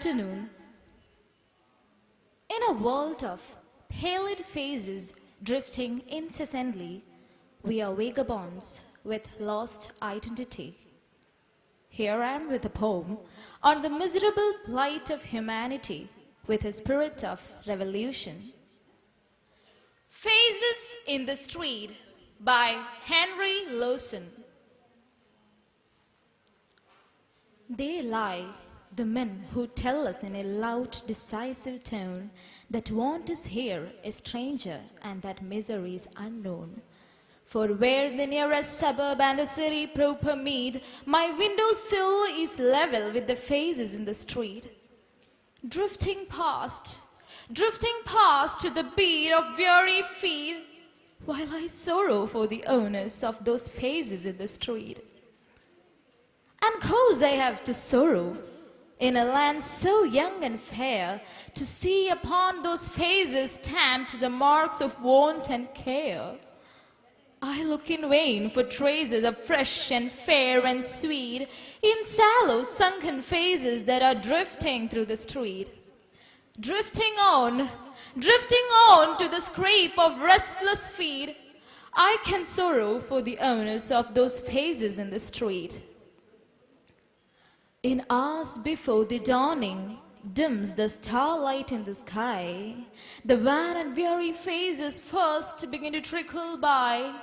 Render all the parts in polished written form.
afternoon. In a world of pallid faces drifting incessantly, we are vagabonds with lost identity. Here I am with a poem on the miserable plight of humanity with a spirit of revolution. Faces in the Street by Henry Lawson. They lie, the men who tell us in a loud, decisive tone that want is here a stranger and that misery is unknown. For where the nearest suburb and the city proper meet, my window sill is level with the faces in the street. Drifting past to the beat of weary feet, while I sorrow for the owners of those faces in the street. And cause I have to sorrow, in a land so young and fair, to see upon those faces stamped the marks of want and care. I look in vain for traces of fresh and fair and sweet in sallow, sunken faces that are drifting through the street. Drifting on to the scrape of restless feet, I can sorrow for the owners of those faces in the street. In hours before the dawning dims the starlight in the sky, the wan and weary faces first begin to trickle by,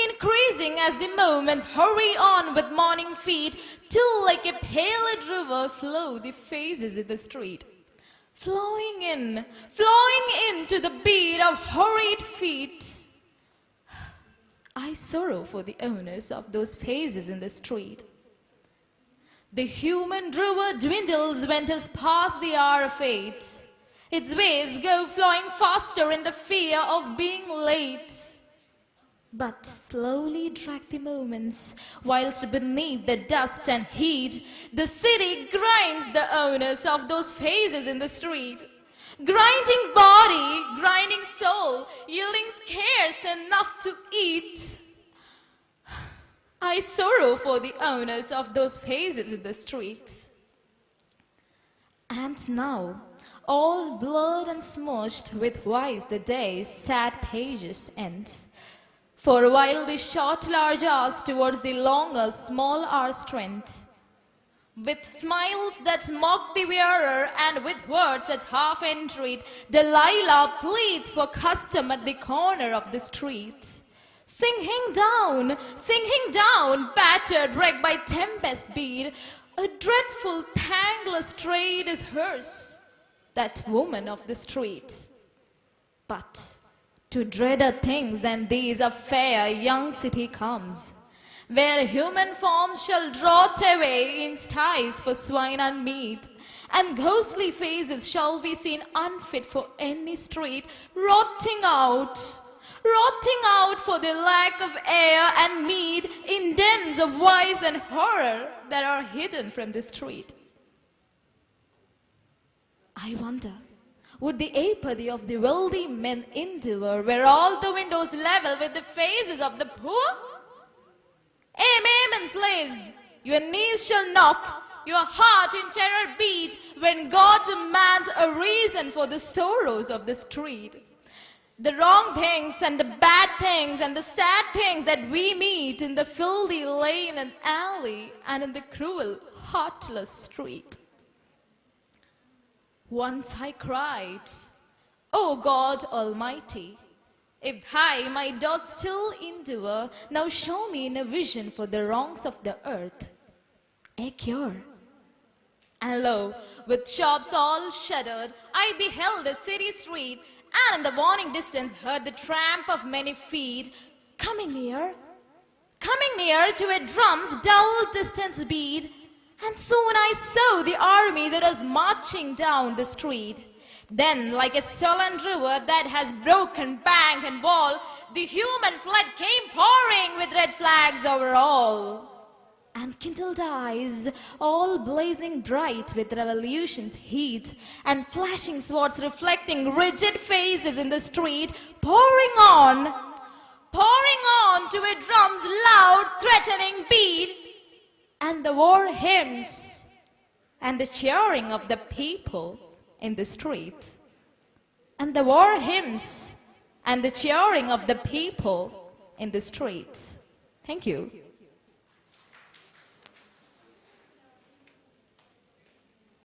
increasing as the moments hurry on with morning feet, till like a pallid river flow the faces in the street. Flowing in to the beat of hurried feet. I sorrow for the owners of those faces in the street. The human river dwindles when 'tis past the hour of 8. Its waves go flowing faster in the fear of being late. But slowly drag the moments, whilst beneath the dust and heat, the city grinds the owners of those faces in the street. Grinding body, grinding soul, yielding scarce enough to eat. I sorrow for the owners of those faces in the streets. And now, all blurred and smushed with vice, the day's sad pages end. For while the short large hours towards the longer small hours strength, with smiles that mock the wearer and with words that half entreat, Delilah pleads for custom at the corner of the street. Sinking down, battered, wrecked by tempest beat, a dreadful, thangless trade is hers, that woman of the street. But to dreader things than these a fair young city comes, where human forms shall rot away in sties for swine and meat, and ghostly faces shall be seen unfit for any street, rotting out for the lack of air and mead in dens of vice and horror that are hidden from the street. I wonder, would the apathy of the wealthy men endure were all the windows level with the faces of the poor? Amen, slaves, your knees shall knock, your heart in terror beat when God demands a reason for the sorrows of the street. The wrong things and the bad things and the sad things that we meet in the filthy lane and alley and in the cruel, heartless street. Once I cried, O God Almighty, if I my dot still endure, now show me in a vision for the wrongs of the earth a cure. And lo, with shops all shuttered, I beheld a city street, and in the warning distance heard the tramp of many feet, coming near to a drum's dull distant beat. And soon I saw the army that was marching down the street. Then, like a sullen river that has broken bank and wall, the human flood came pouring with red flags over all. And kindled eyes, all blazing bright with revolution's heat, and flashing swords reflecting rigid faces in the street, pouring on to a drum's loud, threatening beat, and the war hymns and the cheering of the people in the streets, and the war hymns and the cheering of the people in the streets. Thank you.